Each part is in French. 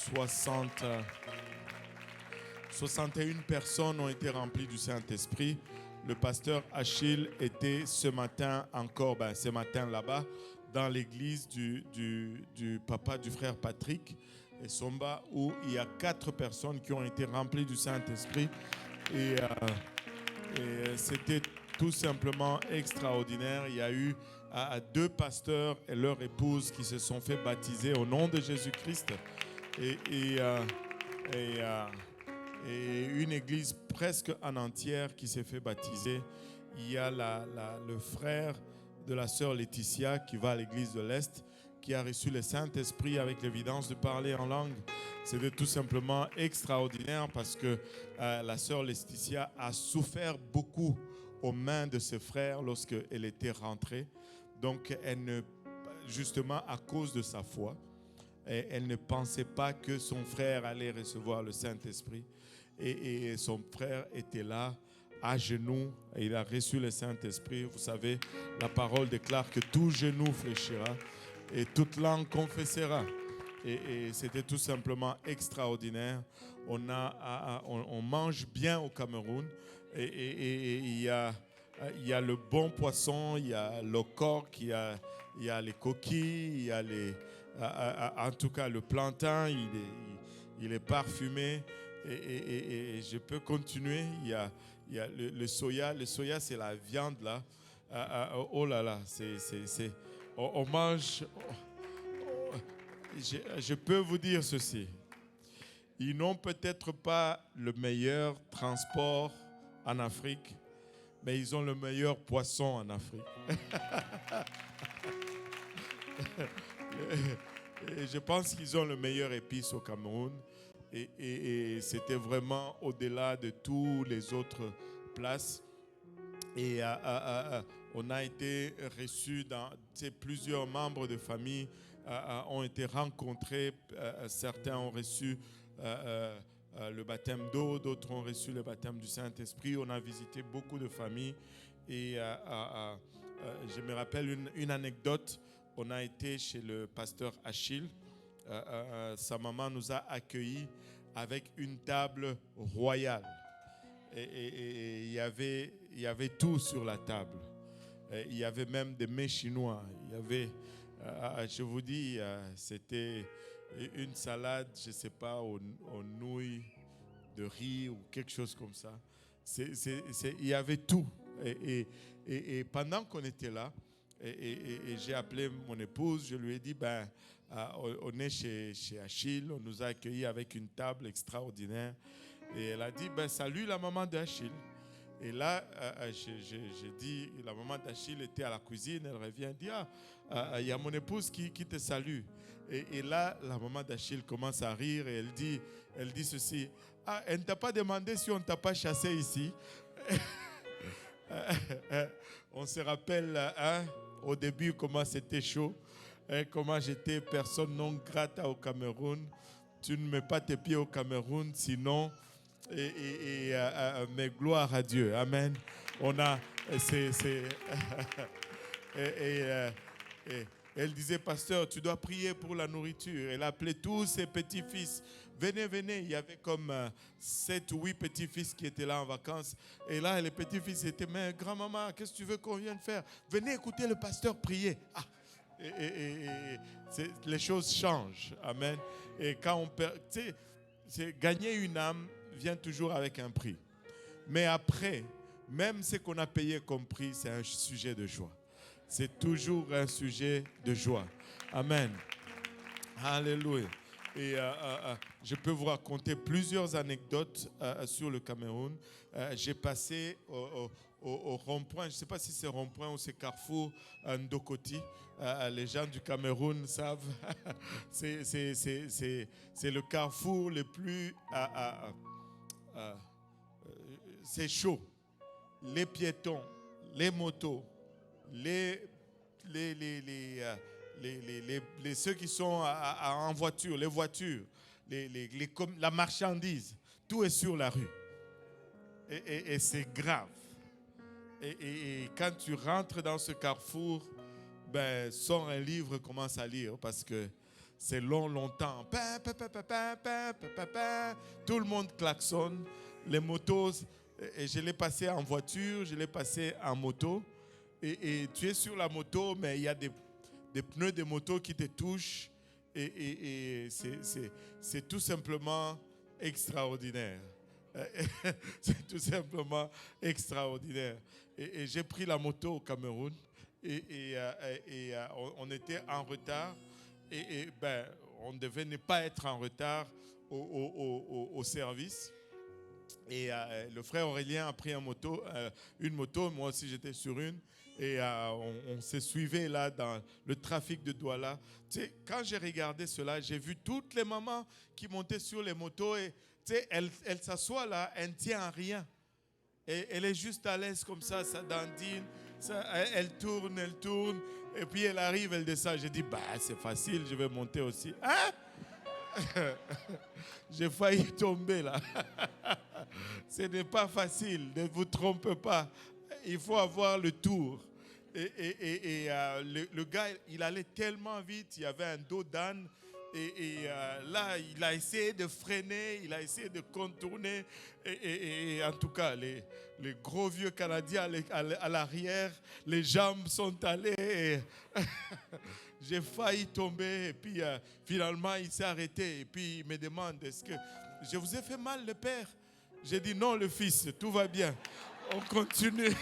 60, 61 personnes ont été remplies du Saint-Esprit. Le pasteur Achille était ce matin encore, ce matin là-bas, dans l'église du papa du frère Patrick et Somba, où il y a 4 personnes qui ont été remplies du Saint-Esprit. Et c'était tout simplement extraordinaire. Il y a eu 2 pasteurs et leur épouse qui se sont fait baptiser au nom de Jésus-Christ. Et une église presque en entière qui s'est fait baptiser. Il y a le frère de la sœur Laetitia qui va à l'église de l'Est, qui a reçu le Saint-Esprit avec l'évidence de parler en langue. C'était tout simplement extraordinaire parce que la sœur Laetitia a souffert beaucoup aux mains de ses frères lorsqu'elle était rentrée. Donc, justement à cause de sa foi, elle ne pensait pas que son frère allait recevoir le Saint-Esprit. Et son frère était là, à genoux, et il a reçu le Saint-Esprit. Vous savez, la parole déclare que tout genou fléchira et toute langue confessera. Et c'était tout simplement extraordinaire. On mange bien au Cameroun. Et il y a le bon poisson, il y a le coq, il y a les coquilles, il y a en tout cas le plantain, il est parfumé. Et je peux continuer. Il y a le soya. Le soya, c'est la viande là. Oh là là, on mange. Je peux vous dire ceci. Ils n'ont peut-être pas le meilleur transport en Afrique, mais ils ont le meilleur poisson en Afrique. Et je pense qu'ils ont le meilleur épice au Cameroun. Et c'était vraiment au-delà de tous les autres places. Et on a été reçus dans plusieurs membres de famille ont été rencontrés. Certains ont reçu le baptême d'eau, d'autres ont reçu le baptême du Saint-Esprit. On a visité beaucoup de familles. Et je me rappelle une anecdote. On a été chez le pasteur Achille. Sa maman nous a accueillis avec une table royale. Et il y avait tout sur la table. Il y avait même des mets chinois. Il y avait, je vous dis, c'était une salade, je ne sais pas, aux nouilles de riz ou quelque chose comme ça. Il y avait tout. Et pendant qu'on était là, et j'ai appelé mon épouse, je lui ai dit, on est chez Achille, on nous a accueillis avec une table extraordinaire. Et elle a dit, salut la maman d'Achille. Et là, j'ai dit, la maman d'Achille était à la cuisine, elle revient, elle dit, il y a mon épouse qui te salue. Et là, la maman d'Achille commence à rire et elle dit ceci, elle ne t'a pas demandé si on ne t'a pas chassé ici. On se rappelle au début comment c'était chaud, comment j'étais personne non grata au Cameroun. Tu ne mets pas tes pieds au Cameroun, sinon, mais gloire à Dieu. Amen. On a, elle disait, pasteur, tu dois prier pour la nourriture. Elle appelait tous ses petits-fils. Venez, venez. Il y avait comme 7 ou 8 petits-fils qui étaient là en vacances. Et là, les petits-fils étaient, mais grand-maman, qu'est-ce que tu veux qu'on vienne faire? Venez écouter le pasteur prier. Les choses changent. Amen. Et quand on perd, gagner une âme vient toujours avec un prix. Mais après, même ce qu'on a payé comme prix, c'est un sujet de joie. C'est toujours un sujet de joie. Amen. Alléluia. Et je peux vous raconter plusieurs anecdotes sur le Cameroun. J'ai passé au rond-point, je ne sais pas si c'est rond-point ou c'est carrefour Ndokoti. Les gens du Cameroun savent. C'est le carrefour le plus... c'est chaud. Les piétons, les motos, ceux qui sont en voiture, les voitures, la marchandise, tout est sur la rue. Et c'est grave. Et quand tu rentres dans ce carrefour, sors un livre, commence à lire parce que c'est longtemps. Tout le monde klaxonne. Les motos, et je l'ai passé en voiture, je l'ai passé en moto. Et tu es sur la moto, mais il y a des pneus de moto qui te touchent. Et c'est tout simplement extraordinaire. C'est tout simplement extraordinaire. Et j'ai pris la moto au Cameroun. On était en retard. On devait ne pas être en retard au service. Et le frère Aurélien a pris une moto, moi aussi j'étais sur une. Et on se suivait là dans le trafic de Douala. Tu sais, quand j'ai regardé cela, j'ai vu toutes les mamans qui montaient sur les motos. Et tu sais, elle s'assoit là, elle ne tient à rien. Et elle est juste à l'aise comme ça dandine. Elle tourne. Et puis elle arrive, elle descend. J'ai dit, c'est facile, je vais monter aussi. Hein? J'ai failli tomber là. Ce n'est pas facile, ne vous trompez pas. Il faut avoir le tour. Le gars, il allait tellement vite, il y avait un dos d'âne. Là, il a essayé de freiner, il a essayé de contourner. En tout cas, les gros vieux Canadiens à l'arrière, les jambes sont allées. J'ai failli tomber. Et puis, finalement, il s'est arrêté. Et puis, il me demande, est-ce que je vous ai fait mal, le père? J'ai dit, non, le fils, tout va bien. On continue.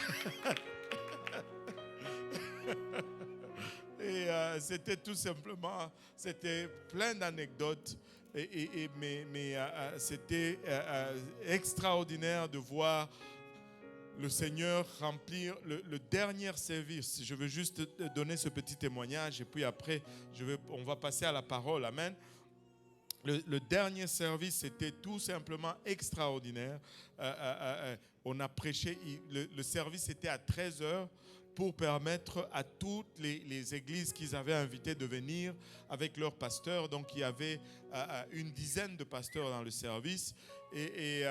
Et c'était tout simplement, c'était plein d'anecdotes. Mais c'était extraordinaire de voir le Seigneur remplir le dernier service. Je veux juste donner ce petit témoignage et puis après, on va passer à la parole. Amen. Le dernier service, c'était tout simplement extraordinaire. On a prêché, le service était à 13h pour permettre à toutes les églises qu'ils avaient invitées de venir avec leurs pasteurs. Donc, il y avait une dizaine de pasteurs dans le service et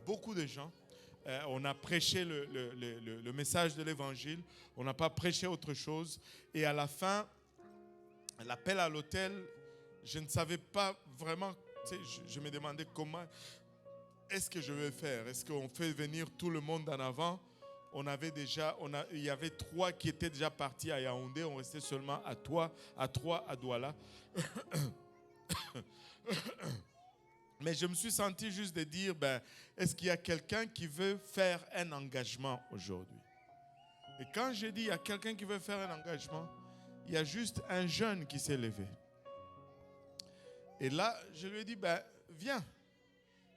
beaucoup de gens. On a prêché le message de l'évangile. On n'a pas prêché autre chose. Et à la fin, l'appel à l'autel, je ne savais pas vraiment, je me demandais comment est-ce que je vais faire. Est-ce qu'on fait venir tout le monde en avant? Il y avait 3 qui étaient déjà partis à Yaoundé. On restait seulement à 3 à Douala. Mais je me suis senti juste de dire, est-ce qu'il y a quelqu'un qui veut faire un engagement aujourd'hui? Et quand j'ai dit, il y a quelqu'un qui veut faire un engagement, il y a juste un jeune qui s'est levé. Et là, je lui ai dit, viens.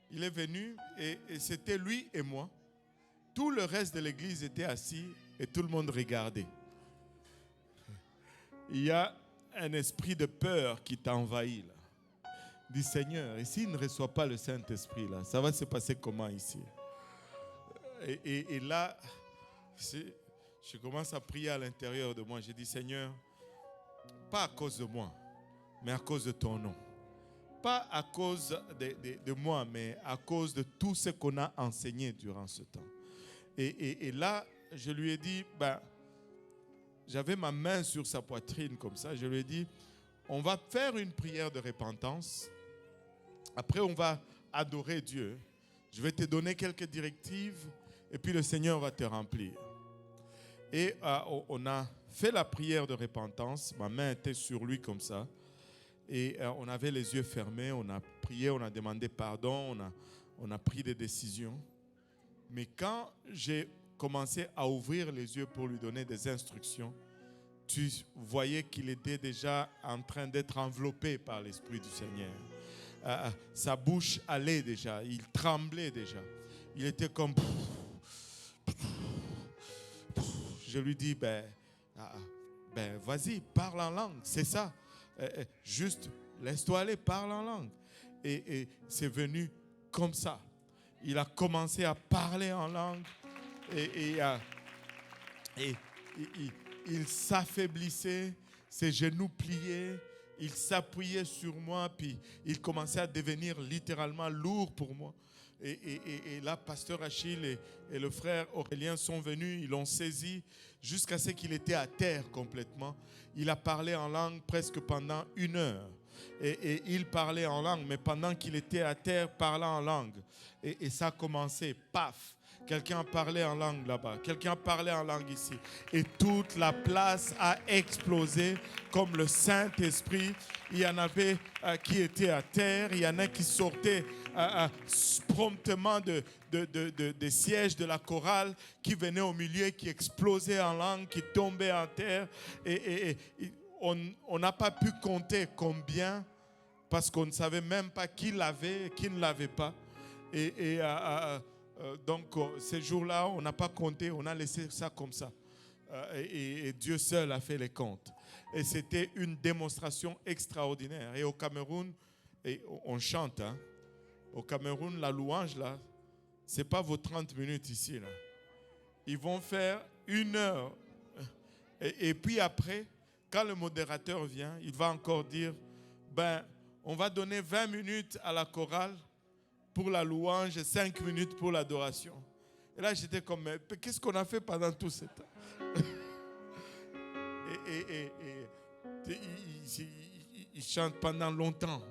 Il est venu et c'était lui et moi. Tout le reste de l'église était assis et tout le monde regardait. Il y a un esprit de peur qui t'envahit là. Dis Seigneur, et s'il ne reçoit pas le Saint-Esprit là, ça va se passer comment ici? Et là, je commence à prier à l'intérieur de moi. Je dis Seigneur, pas à cause de moi, mais à cause de ton nom. Pas à cause de moi, mais à cause de tout ce qu'on a enseigné durant ce temps. Et là, je lui ai dit, j'avais ma main sur sa poitrine comme ça. Je lui ai dit, on va faire une prière de repentance. Après, on va adorer Dieu. Je vais te donner quelques directives et puis le Seigneur va te remplir. Et on a fait la prière de repentance. Ma main était sur lui comme ça. Et on avait les yeux fermés. On a prié, on a demandé pardon. On a pris des décisions. Mais quand j'ai commencé à ouvrir les yeux pour lui donner des instructions, tu voyais qu'il était déjà en train d'être enveloppé par l'Esprit du Seigneur. Sa bouche allait déjà, il tremblait déjà. Il était comme... Je lui dis, vas-y, parle en langue, c'est ça. Juste, laisse-toi aller, parle en langue. Et c'est venu comme ça. Il a commencé à parler en langue et il s'affaiblissait, ses genoux pliaient, il s'appuyait sur moi, puis il commençait à devenir littéralement lourd pour moi. Et là, pasteur Achille et le frère Aurélien sont venus, ils l'ont saisi jusqu'à ce qu'il était à terre complètement. Il a parlé en langue presque pendant 1 heure. Et il parlait en langue, mais pendant qu'il était à terre, parlant en langue. Et ça a commencé, paf. Quelqu'un parlait en langue là-bas, quelqu'un parlait en langue ici. Et toute la place a explosé comme le Saint-Esprit. Il y en avait qui étaient à terre, il y en a qui sortaient promptement des sièges de la chorale, qui venaient au milieu, qui explosaient en langue, qui tombaient en terre. Et on n'a pas pu compter combien, parce qu'on ne savait même pas qui l'avait et qui ne l'avait pas. Donc, ces jours-là, on n'a pas compté, on a laissé ça comme ça. Et Dieu seul a fait les comptes. Et c'était une démonstration extraordinaire. Et au Cameroun, et on chante. Hein. Au Cameroun, la louange, là, ce n'est pas vos 30 minutes ici. Là. Ils vont faire 1 heure. Et puis après, quand le modérateur vient, il va encore dire, on va donner 20 minutes à la chorale pour la louange et 5 minutes pour l'adoration. Et là, j'étais comme, mais qu'est-ce qu'on a fait pendant tout ce temps? Ils chantent pendant longtemps.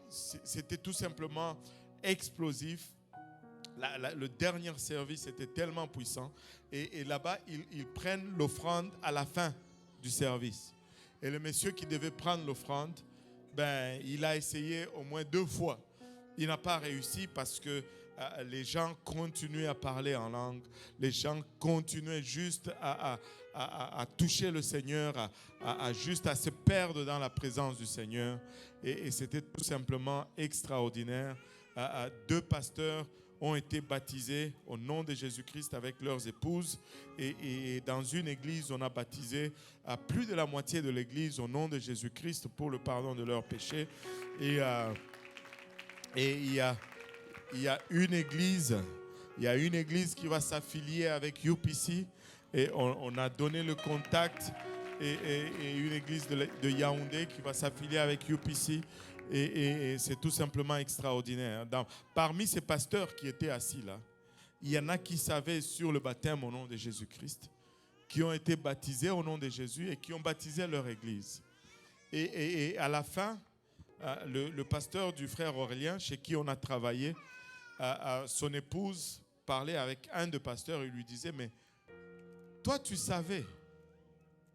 C'était tout simplement explosif. Le dernier service était tellement puissant. Et là-bas, ils prennent l'offrande à la fin du service. Et le monsieur qui devait prendre l'offrande, il a essayé au moins 2 fois. Il n'a pas réussi parce que les gens continuaient à parler en langue. Les gens continuaient juste à toucher le Seigneur, juste à se perdre dans la présence du Seigneur. Et c'était tout simplement extraordinaire. 2 pasteurs ont été baptisés au nom de Jésus-Christ avec leurs épouses. Et dans une église, on a baptisé plus de la moitié de l'église au nom de Jésus-Christ pour le pardon de leurs péchés. Et il y a une église qui va s'affilier avec UPC. Et on a donné le contact. Et une église de Yaoundé qui va s'affilier avec UPC. Et c'est tout simplement extraordinaire. Parmi ces pasteurs qui étaient assis là, il y en a qui savaient sur le baptême au nom de Jésus-Christ, qui ont été baptisés au nom de Jésus et qui ont baptisé leur église. Et à la fin, le pasteur du frère Aurélien, chez qui on a travaillé, son épouse parlait avec un des pasteurs et lui disait, mais toi tu savais,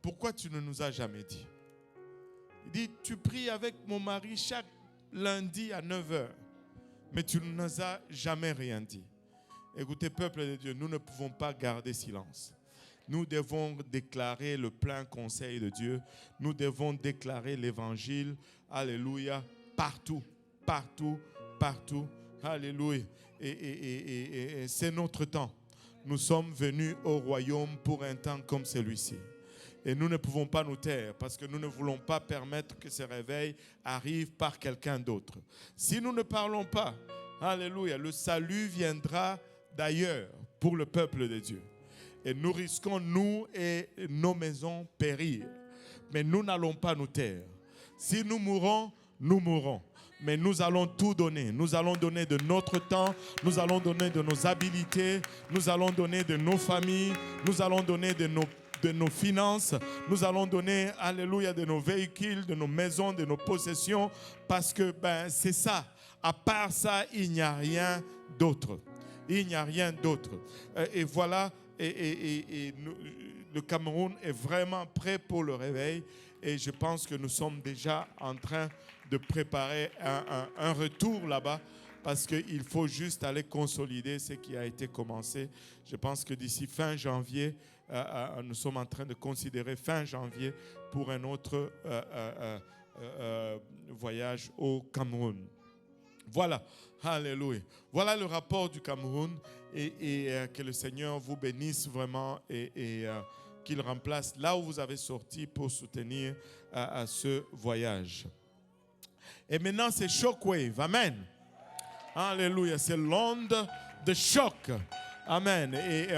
pourquoi tu ne nous as jamais dit? Il dit, tu pries avec mon mari chaque lundi à 9h, mais tu ne nous as jamais rien dit. Écoutez, peuple de Dieu, nous ne pouvons pas garder silence. Nous devons déclarer le plein conseil de Dieu. Nous devons déclarer l'évangile. Alléluia. Partout, partout, partout. Alléluia. Et c'est notre temps. Nous sommes venus au royaume pour un temps comme celui-ci. Et nous ne pouvons pas nous taire parce que nous ne voulons pas permettre que ce réveil arrive par quelqu'un d'autre. Si nous ne parlons pas, alléluia, le salut viendra d'ailleurs pour le peuple de Dieu. Et nous risquons, nous et nos maisons, périr. Mais nous n'allons pas nous taire. Si nous mourons, nous mourrons. Mais nous allons tout donner. Nous allons donner de notre temps. Nous allons donner de nos habilités. Nous allons donner de nos familles. Nous allons donner de nos finances. Nous allons donner, alléluia, de nos véhicules, de nos maisons, de nos possessions. Parce que c'est ça. À part ça, il n'y a rien d'autre. Il n'y a rien d'autre. Et voilà. Le Cameroun est vraiment prêt pour le réveil et je pense que nous sommes déjà en train de préparer un retour là-bas parce qu'il faut juste aller consolider ce qui a été commencé. Je pense que d'ici fin janvier, nous sommes en train de considérer fin janvier pour un autre voyage au Cameroun. Voilà, alléluia. Voilà le rapport du Cameroun et que le Seigneur vous bénisse vraiment et qu'il remplace là où vous avez sorti pour soutenir ce voyage. Et maintenant, c'est Shockwave. Amen. Alléluia. C'est l'onde de choc. Amen. Et